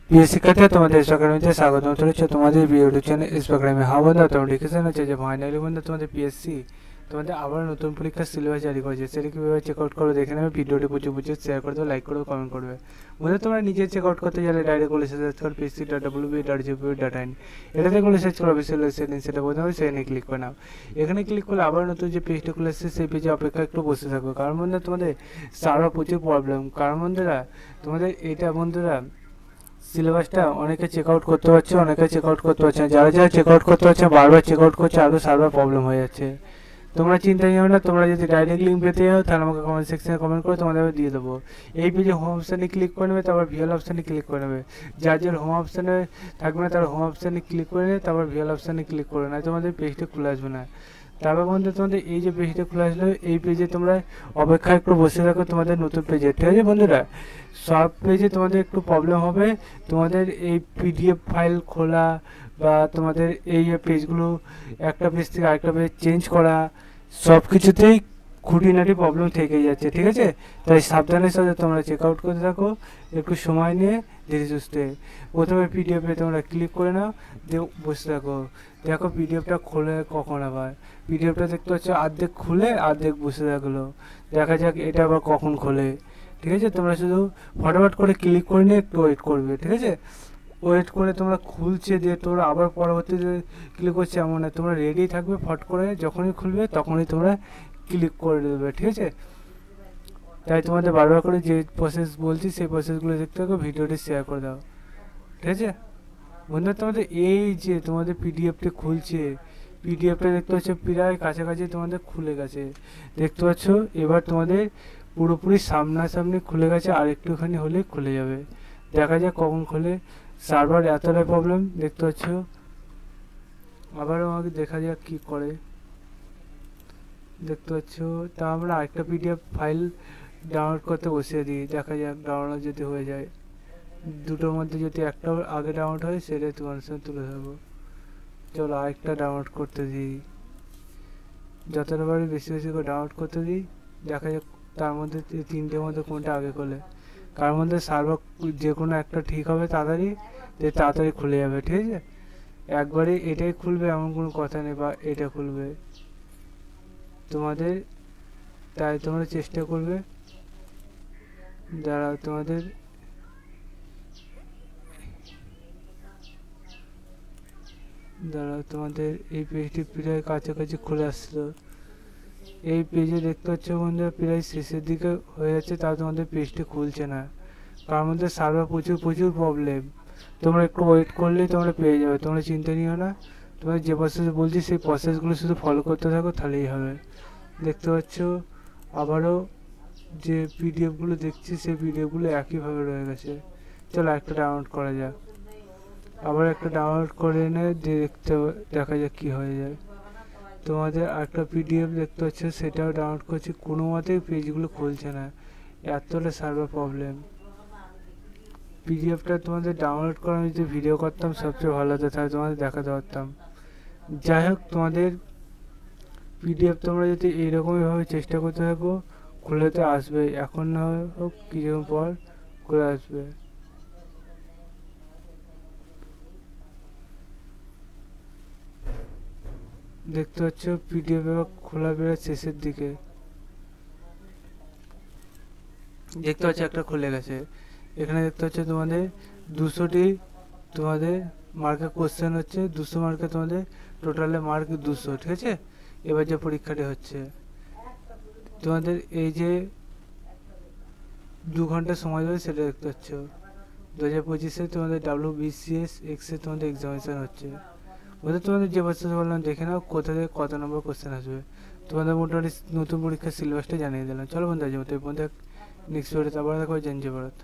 প্রিয় শিক্ষার্থীরা, তোমাদের একাডেমিতে স্বাগতম জানাচ্ছি। তোমাদের ইউটিউব চ্যানেল একাডেমি। হ্যাঁ বন্ধুরা, তোমরা লিখেছেন হচ্ছে যে ফাইনালি বন্ধু তোমাদের পিএসসি তোমাদের আবার নতুন পরীক্ষার সিলেবাস জারি করেছে। সেটা কীভাবে চেক আউট করবে দেখে নেবে। ভিডিওটি প্রচুর শেয়ার করে দেবে, লাইক করবে, কমেন্ট করবে। বন্ধু তোমরা নিজে চেক আউট করতে গেলে ডাইরেক্ট বলে সার্চ করো psc.wb.gov.in। এটাতে করে সার্চ করো অফিসিয়াল সেটিং, সেটা বলতে হবে, সেখানে ক্লিক করে নাও। এখানে ক্লিক করলে আবার নতুন যে পেজটা খুলে আসছে সেই পেজে অপেক্ষা একটু বসে থাকবে, কারণ বন্ধুরা তোমাদের সার্ভার প্রচুর প্রবলেম। কারণ বন্ধুরা তোমাদের এটা বন্ধুরা সিলেবাসটা অনেকে চেক আউট করতে পারছে, অনেকে চেক আউট করতে পারছে না। যারা চেক আউট করতে পারছে বারবার চেক আউট করছে, আরও সার্ভার প্রবলেম হয়ে যাচ্ছে। তোমরা চিন্তা নিও না, তোমরা যদি ডাইরেক্ট লিঙ্ক পেতে যাও তাহলে আমাকে কমেন্ট সেকশনে কমেন্ট করে তোমাদের দিয়ে দেবো। এই পেজে হোম অপশানে ক্লিক করে নেবে, তারপর ভিএল অপশানে ক্লিক করে নেবে। যার হোম অপশানে থাকবে না তারা হোম অপশানে ক্লিক করে নেবে, তারপর ভিএল অপশানে ক্লিক করে নেয়, তোমাদের পেজটা খুলে আসবে না। তারপর বন্ধু তোমাদের এই যে পেজটা খুলে আসলো, এই পেজে তোমরা অপেক্ষা একটু বসে থাকো তোমাদের নতুন পেজে, ঠিক আছে বন্ধুরা। সব পেজে তোমাদের একটু প্রবলেম হবে, তোমাদের এই পিডিএফ ফাইল খোলা বা তোমাদের এই পেজগুলো একটা পেজ থেকে আরেকটা পেজ চেঞ্জ করা, সব কিছুতেই খুঁটিনাটি প্রবলেম থেকে যাচ্ছে, ঠিক আছে। তাই সাবধানের সাথে তোমরা চেক আউট করতে থাকো, একটু সময় নিয়ে ধীরে সুস্থে। প্রথমে পিডিএফে তোমরা ক্লিক করে নাও, দিয়ে বসে থাকো। দেখো পিডিএফটা খোলে কখন আবার। পিডিএফটা দেখতে হচ্ছে অর্ধেক খুলে অর্ধেক বসে থাকলো, দেখা যাক এটা আবার কখন খোলে, ঠিক আছে। তোমরা শুধু ফটাফট করে ক্লিক করে নিয়ে একটু ওয়েট করবে, ঠিক আছে। ওয়েট করে তোমরা খুলছে দিয়ে তোমরা আবার পরবর্তীতে ক্লিক করছে এমন না, তোমরা রেডি থাকবে, ফট করে যখনই খুলবে তখনই তোমরা ক্লিক করে দেবে, ঠিক আছে। তাই তোমাদের বারবার করে যে প্রসেস বলছি সেই প্রসেসগুলো দেখতে থাকো, ভিডিওটি শেয়ার করে দাও, ঠিক আছে বন্ধুরা। তোমাদের এই যে তোমাদের পিডিএফটা খুলছে, পিডিএফটা দেখতে পাচ্ছ প্রায় কাছাকাছি তোমাদের খুলে গেছে, দেখতে পাচ্ছ। এবার তোমাদের পুরোপুরি সামনাসামনি খুলে গেছে, আর একটুখানি হলে খুলে যাবে, দেখা যাক কখন খোলে। সার্ভার এতটাই প্রবলেম দেখতে পাচ্ছ। আবারও আমাকে দেখা যাক কি করে, দেখতে পাচ্ছ। তা আমরা আরেকটা পিডিএফ ফাইল ডাউনলোড করতে বসিয়ে দিই, দেখা যাক ডাউনলোড যদি হয়ে যায়। দুটোর মধ্যে যদি একটা আগে ডাউনলোড হয় সেটাই তোমার সাথে তুলে ধরবো। চলো আরেকটা ডাউনলোড করতে দিই, যতটা পারি বেশি বেশি করে ডাউনলোড করতে দিই, দেখা যাক তার মধ্যে তিনটের মধ্যে কোনটা আগে খোলে। কার মধ্যে সার্ভার যে কোনো একটা ঠিক হবে তাড়াতাড়ি খুলে যাবে, ঠিক আছে। একবারে এটাই খুলবে এমন কোনো কথা নেই, বা এটা খুলবে তোমাদের, তাই তোমরা চেষ্টা করবে। যারা তোমাদের এই পেজটি প্রায় কাছাকাছি খুলে আসলো। এই পেজে দেখতে পাচ্ছ বন্ধুরা প্রায় শেষের দিকে হয়ে যাচ্ছে, তাও তোমাদের পেজটি খুলছে না, কার মধ্যে সার্ভার প্রচুর প্রবলেম। তোমরা একটু ওয়েট করলেই তোমরা পেয়ে যাবে, তোমরা চিন্তা নিও না। তোমরা যে প্রসেস বলছি সেই প্রসেসগুলো শুধু ফলো করতে থাকো, তাহলেই হবে। দেখতে পাচ্ছ আবারও যে পিডিএফগুলো দেখছি সেই পিডিএফগুলো একইভাবে রয়ে গেছে। চলো একটা ডাউনলোড করা যাক, আবার একটা ডাউনলোড করে এনে দেখা যাক কী হয়ে যায়। তোমাদের একটা পিডিএফ দেখতে পাচ্ছ, সেটাও ডাউনলোড করছি, কোনো মতেই পেজগুলো খুলছে না, এতটা সার্ভার প্রবলেম। পিডিএফটা তোমাদের ডাউনলোড করে আমি যদি ভিডিও করতাম সবচেয়ে ভালো হতো, তাহলে তোমাদের দেখাতে পারতাম। যাই হোক তোমাদের পিডিএফ তোমরা যদি এইরকমইভাবে চেষ্টা করতে থাকো, খুলে তো আসবে, এখন না হোক কিছুক্ষণ পর খুলে আসবে। দেখতে পাচ্ছ পিডিএফ খোলা বেড়ে শেষের দিকে, দেখতে পাচ্ছ একটা খুলে গেছে। এখানে দেখতে পাচ্ছ তোমাদের 200টি তোমাদের মার্কের কোশ্চেন হচ্ছে, 200 মার্কে তোমাদের টোটালে মার্ক 200, ঠিক আছে। এবার যে পরীক্ষাটি হচ্ছে তোমাদের এই যে 2 ঘন্টা সময় দেবে সেটা দেখতে পাচ্ছ। 2025-এ তোমাদের WBCS এক্সে তোমাদের এক্সামিনেশন হচ্ছে। ওদের তোমাদের যে প্রসেস বললাম দেখে নাও, কোথা থেকে কত নম্বর কোশ্চেন আসবে। তোমাদের মোটামুটি নতুন পরীক্ষার সিলেবাসটা জানিয়ে দিলাম। চলো বন্ধু আজ মতো নেক্সট ভিডিওতে আবার দেখো। জয় ভারত।